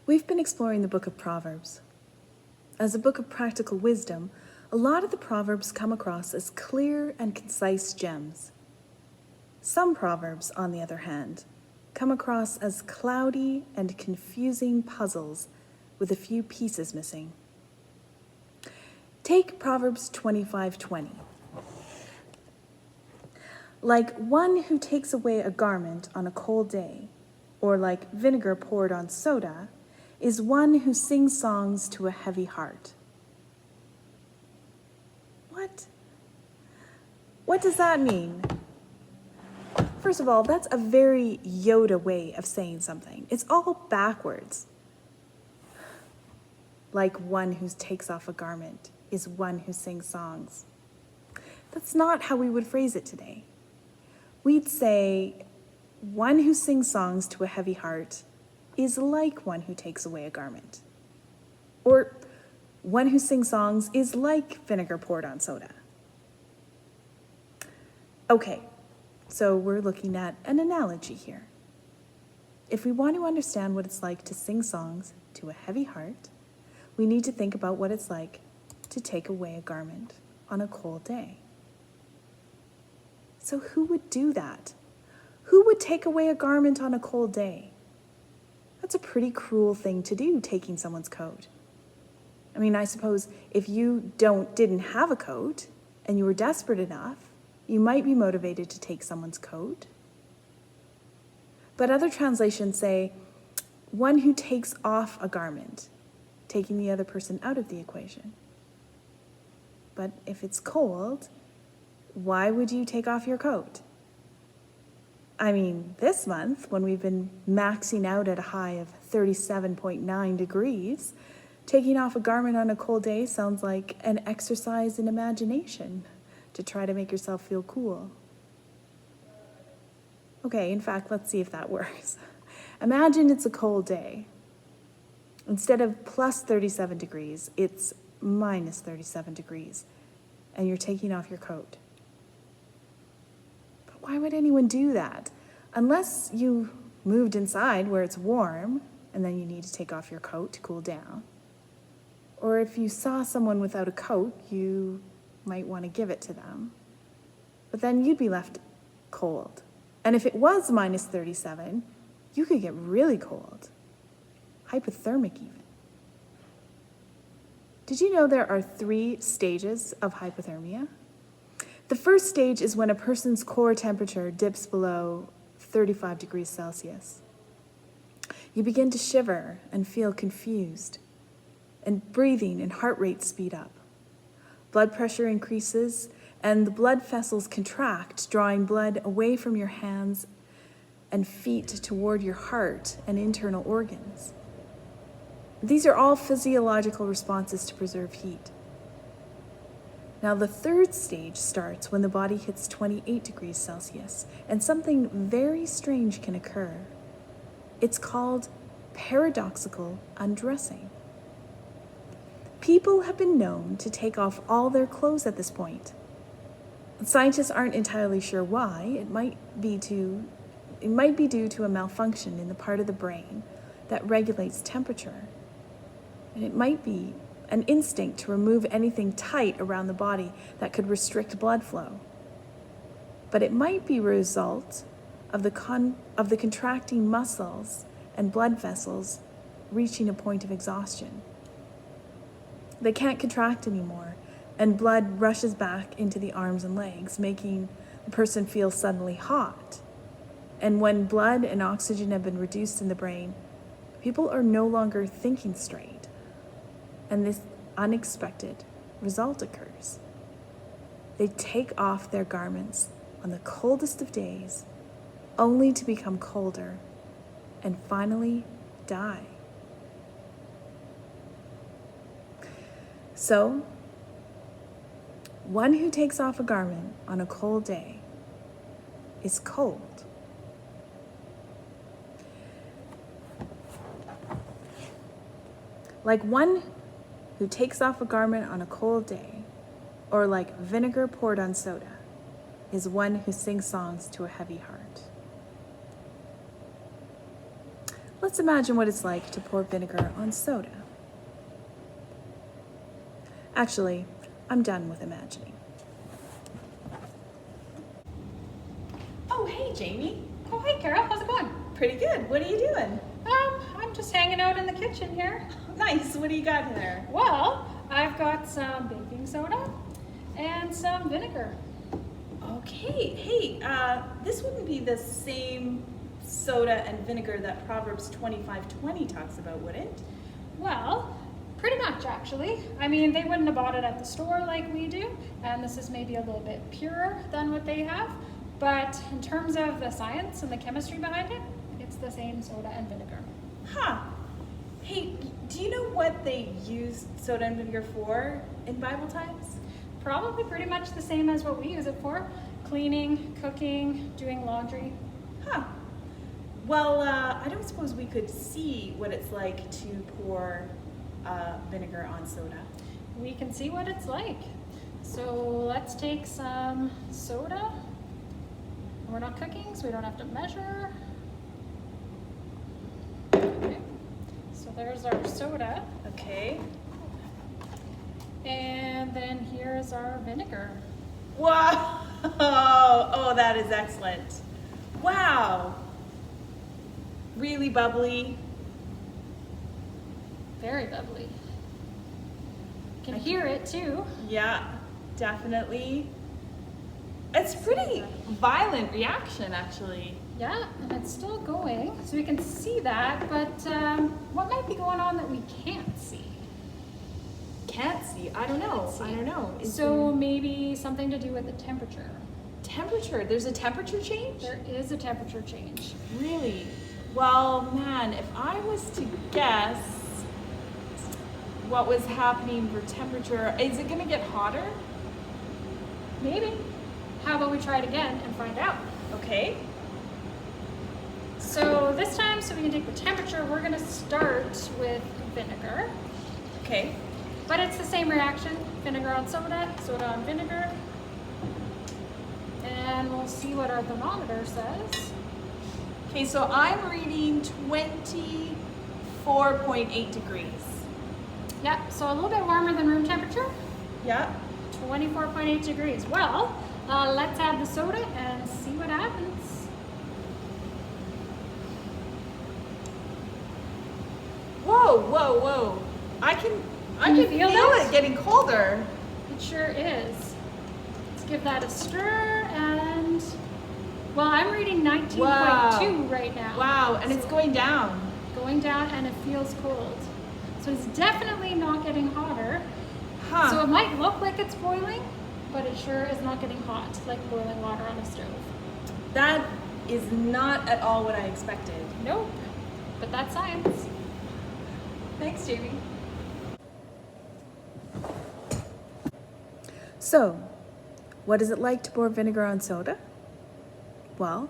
We've been exploring the book of Proverbs. As a book of practical wisdom, a lot of the Proverbs come across as clear and concise gems. Some Proverbs, on the other hand, come across as cloudy and confusing puzzles with a few pieces missing. Take Proverbs 25:20. Like one who takes away a garment on a cold day, or like vinegar poured on soda, is one who sings songs to a heavy heart. What does that mean? First of all, that's a very Yoda way of saying something. It's all backwards. Like one who takes off a garment is one who sings songs. That's not how we would phrase it today. We'd say, one who sings songs to a heavy heart is like one who takes away a garment. Or, one who sings songs is like vinegar poured on soda. Okay, so we're looking at an analogy here. If we want to understand what it's like to sing songs to a heavy heart, we need to think about what it's like to take away a garment on a cold day. So who would do that? Who would take away a garment on a cold day? That's a pretty cruel thing to do, taking someone's coat. I mean, I suppose if you didn't have a coat and you were desperate enough, you might be motivated to take someone's coat. But other translations say, one who takes off a garment, taking the other person out of the equation. But if it's cold, why would you take off your coat? I mean, this month, when we've been maxing out at a high of 37.9 degrees, taking off a garment on a cold day sounds like an exercise in imagination to try to make yourself feel cool. Okay, in fact, let's see if that works. Imagine it's a cold day. Instead of plus 37 degrees, it's minus 37 degrees, and you're taking off your coat. Why would anyone do that? Unless you moved inside where it's warm and then you need to take off your coat to cool down. Or if you saw someone without a coat, you might want to give it to them. But then you'd be left cold. And if it was minus 37, you could get really cold. Hypothermic even. Did you know there are 3 stages of hypothermia? The first stage is when a person's core temperature dips below 35 degrees Celsius. You begin to shiver and feel confused, and breathing and heart rate speed up. Blood pressure increases, and the blood vessels contract, drawing blood away from your hands and feet toward your heart and internal organs. These are all physiological responses to preserve heat. Now, the third stage starts when the body hits 28 degrees Celsius, and something very strange can occur. It's called paradoxical undressing. People have been known to take off all their clothes at this point. Scientists aren't entirely sure why. It might be due to a malfunction in the part of the brain that regulates temperature. And it might be an instinct to remove anything tight around the body that could restrict blood flow. But it might be a result of the contracting muscles and blood vessels reaching a point of exhaustion. They can't contract anymore, and blood rushes back into the arms and legs, making the person feel suddenly hot. And when blood and oxygen have been reduced in the brain, people are no longer thinking straight. And this unexpected result occurs. They take off their garments on the coldest of days, only to become colder and finally die. So, one who takes off a garment on a cold day is cold. Like one who takes off a garment on a cold day, or like vinegar poured on soda, is one who sings songs to a heavy heart. Let's imagine what it's like to pour vinegar on soda. Actually, I'm done with imagining. Oh, hey, Jamie. Oh, hey, Carol. How's it going? Pretty good. What are you doing? I'm just hanging out in the kitchen here. Nice. What do you got there? Well, I've got some baking soda and some vinegar. Okay. Hey, this wouldn't be the same soda and vinegar that Proverbs 25:20 talks about, would it? Well, pretty much, actually. I mean, they wouldn't have bought it at the store like we do, and this is maybe a little bit purer than what they have. But in terms of the science and the chemistry behind it, it's the same soda and vinegar. Huh. Hey, do you know what they used soda and vinegar for in Bible times? Probably pretty much the same as what we use it for. Cleaning, cooking, doing laundry. Huh. Well, I don't suppose we could see what it's like to pour vinegar on soda. We can see what it's like. So let's take some soda. We're not cooking, so we don't have to measure. Okay. So there's our soda. Okay. And then here's our vinegar. Wow! Oh, that is excellent. Wow! Really bubbly. Very bubbly. You can hear it too. Yeah, definitely. It's pretty violent reaction, actually. Yeah, and it's still going, so we can see that, but what might be going on that we can't see? Can't see. I don't know. I don't know. So maybe something to do with the temperature. Temperature. There's a temperature change? There is a temperature change. Really? Well, man, if I was to guess what was happening for temperature, is it going to get hotter? Maybe. How about we try it again and find out? Okay. So this time, so we can take the temperature, we're going to start with vinegar. Okay. But it's the same reaction. Vinegar on soda, soda on vinegar. And we'll see what our thermometer says. Okay, so I'm reading 24.8 degrees. Yeah, so a little bit warmer than room temperature. Yeah. 24.8 degrees. Well, let's add the soda and see what happens. Whoa, whoa, whoa. I can feel feel it? it getting colder. It sure is. Let's give that a stir and, well, I'm reading 19.2 right now. Wow, and it's going down. Going down and it feels cold. So it's definitely not getting hotter. Huh. So it might look like it's boiling, but it sure is not getting hot, like boiling water on a stove. That is not at all what I expected. Nope, but that's science. Thanks, Jamie. So, what is it like to pour vinegar on soda? Well,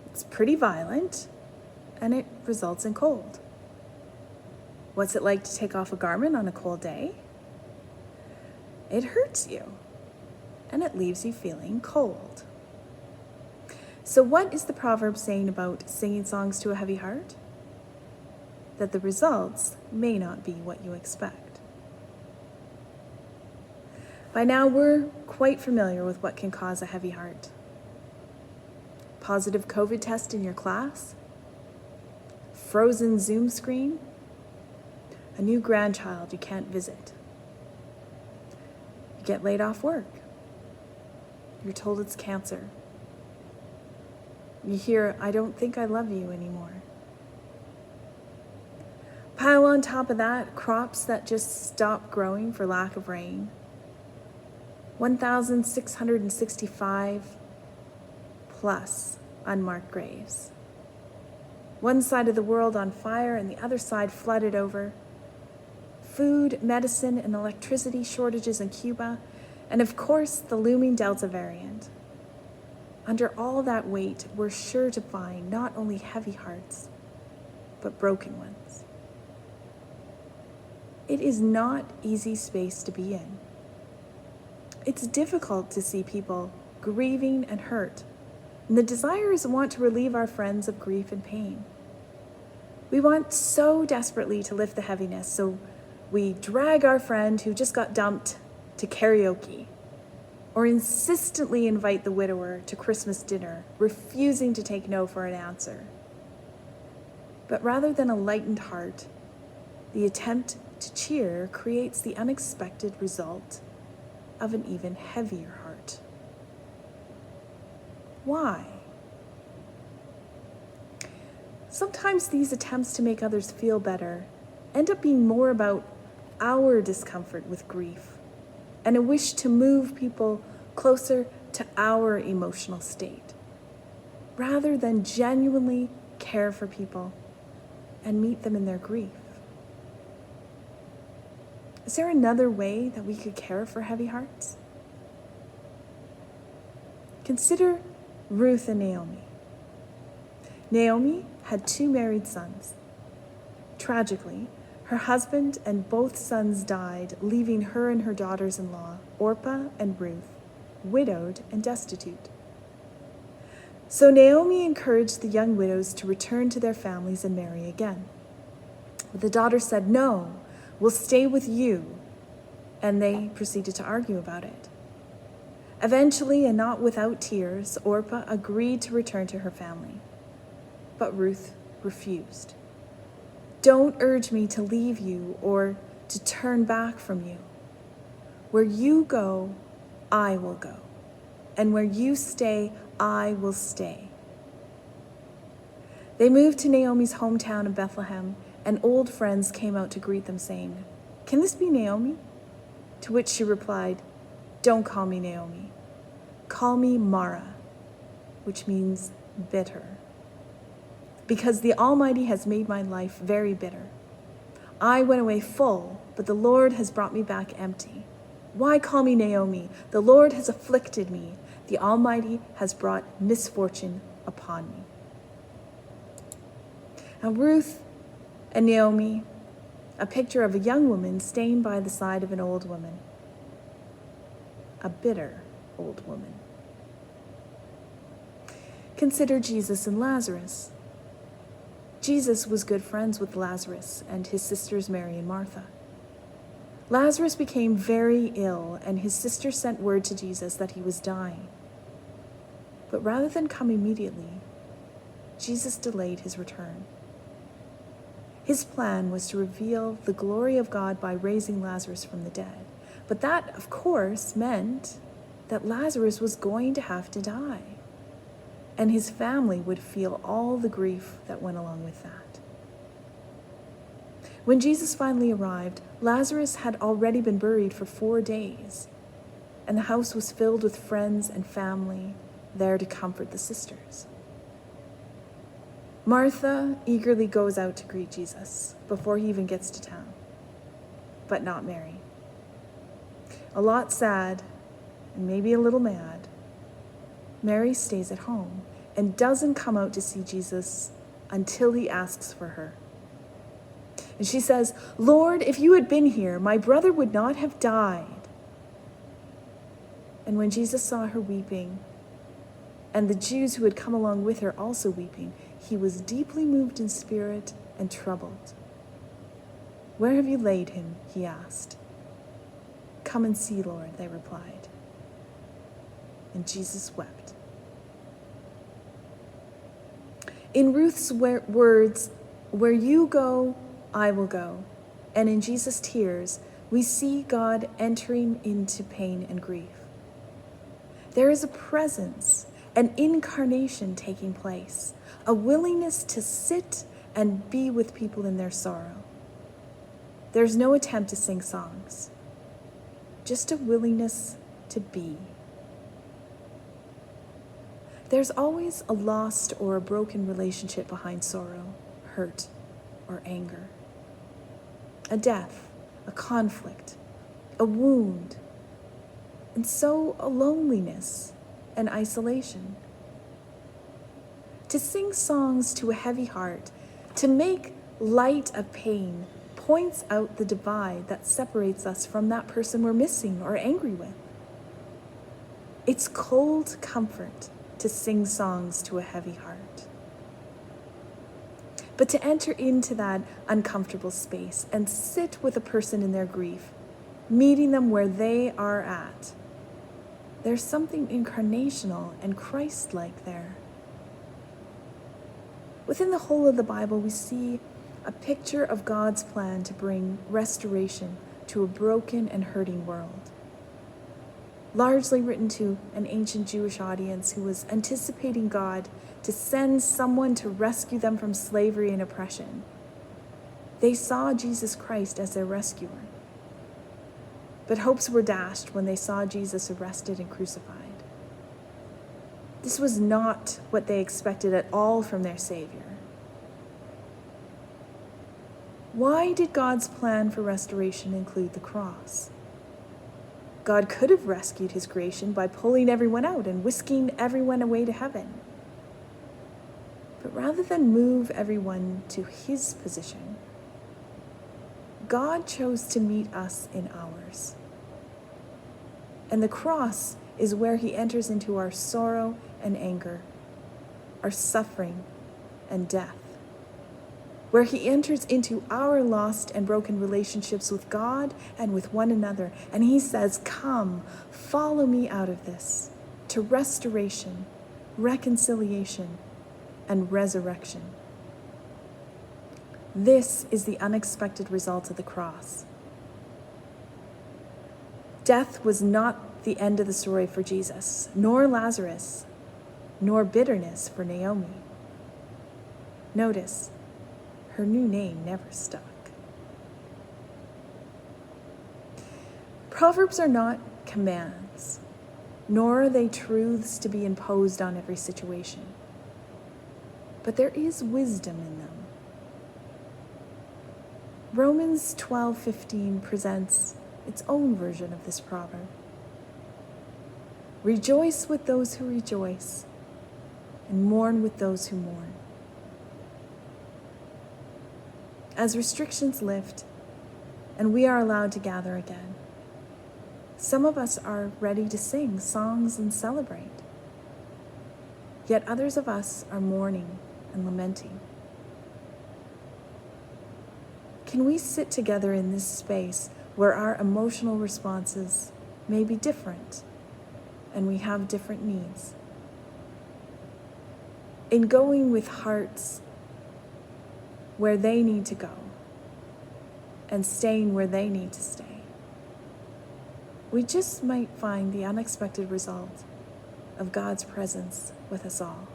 it's pretty violent, and it results in cold. What's it like to take off a garment on a cold day? It hurts you, and it leaves you feeling cold. So what is the proverb saying about singing songs to a heavy heart? That the results may not be what you expect. By now, we're quite familiar with what can cause a heavy heart. Positive COVID test in your class, frozen Zoom screen, a new grandchild you can't visit. You get laid off work. You're told it's cancer. You hear, "I don't think I love you anymore." Pile on top of that crops that just stop growing for lack of rain. 1,665 plus unmarked graves. One side of the world on fire and the other side flooded over. Food, medicine, and electricity shortages in Cuba, and of course, the looming Delta variant. Under all that weight, we're sure to find not only heavy hearts, but broken ones. It is not easy space to be in. It's difficult to see people grieving and hurt, and the desire is to want to relieve our friends of grief and pain. We want so desperately to lift the heaviness, so we drag our friend who just got dumped to karaoke, or insistently invite the widower to Christmas dinner, refusing to take no for an answer. But rather than a lightened heart, the attempt to cheer creates the unexpected result of an even heavier heart. Why? Sometimes these attempts to make others feel better end up being more about our discomfort with grief and a wish to move people closer to our emotional state, rather than genuinely care for people and meet them in their grief. Is there another way that we could care for heavy hearts? Consider Ruth and Naomi. Naomi had 2 married sons. Tragically, her husband and both sons died, leaving her and her daughters-in-law, Orpah and Ruth, widowed and destitute. So Naomi encouraged the young widows to return to their families and marry again. But the daughters said, "No, we'll stay with you," and they proceeded to argue about it. Eventually, and not without tears, Orpah agreed to return to her family. But Ruth refused. "Don't urge me to leave you or to turn back from you. Where you go, I will go. And where you stay, I will stay." They moved to Naomi's hometown of Bethlehem, and old friends came out to greet them, saying, "Can this be Naomi?" To which she replied, "Don't call me Naomi. Call me Mara," which means bitter. "Because the Almighty has made my life very bitter. I went away full, but the Lord has brought me back empty. Why call me Naomi? The Lord has afflicted me. The Almighty has brought misfortune upon me." Now Ruth and Naomi, a picture of a young woman staying by the side of an old woman, a bitter old woman. Consider Jesus and Lazarus. Jesus was good friends with Lazarus and his sisters Mary and Martha. Lazarus became very ill, and his sister sent word to Jesus that he was dying. But rather than come immediately, Jesus delayed his return. His plan was to reveal the glory of God by raising Lazarus from the dead. But that, of course, meant that Lazarus was going to have to die, and his family would feel all the grief that went along with that. When Jesus finally arrived, Lazarus had already been buried for 4 days, and the house was filled with friends and family there to comfort the sisters. Martha eagerly goes out to greet Jesus before he even gets to town, but not Mary. A lot sad and maybe a little mad, Mary stays at home and doesn't come out to see Jesus until he asks for her. And she says, "Lord, if you had been here, my brother would not have died." And when Jesus saw her weeping, and the Jews who had come along with her also weeping, he was deeply moved in spirit and troubled. "Where have you laid him?" he asked. "Come and see, Lord," they replied. And Jesus wept. In Ruth's words, "Where you go, I will go," and in Jesus' tears, we see God entering into pain and grief. There is a presence, an incarnation taking place, a willingness to sit and be with people in their sorrow. There's no attempt to sing songs, just a willingness to be. There's always a lost or a broken relationship behind sorrow, hurt, or anger. A death, a conflict, a wound, and so a loneliness and isolation. To sing songs to a heavy heart, to make light of pain, points out the divide that separates us from that person we're missing or angry with. It's cold comfort to sing songs to a heavy heart. but to enter into that uncomfortable space and sit with a person in their grief, meeting them where they are at. There's something incarnational and Christ-like there. Within the whole of the Bible, we see a picture of God's plan to bring restoration to a broken and hurting world. Largely written to an ancient Jewish audience who was anticipating God to send someone to rescue them from slavery and oppression. They saw Jesus Christ as their rescuer. But hopes were dashed when they saw Jesus arrested and crucified. This was not what they expected at all from their Savior. Why did God's plan for restoration include the cross? God could have rescued his creation by pulling everyone out and whisking everyone away to heaven. But rather than move everyone to his position, God chose to meet us in ours. And the cross is where he enters into our sorrow and anger, our suffering and death, where he enters into our lost and broken relationships with God and with one another. And he says, "Come, follow me out of this to restoration, reconciliation, and resurrection." This is the unexpected result of the cross. Death was not the end of the story for Jesus, nor Lazarus, nor bitterness for Naomi. Notice, her new name never stuck. Proverbs are not commands, nor are they truths to be imposed on every situation. But there is wisdom in them. Romans 12:15 presents its own version of this proverb. Rejoice with those who rejoice, and mourn with those who mourn. As restrictions lift, and we are allowed to gather again, some of us are ready to sing songs and celebrate. Yet others of us are mourning and lamenting. Can we sit together in this space where our emotional responses may be different and we have different needs? In going with hearts where they need to go and staying where they need to stay, we just might find the unexpected result of God's presence with us all.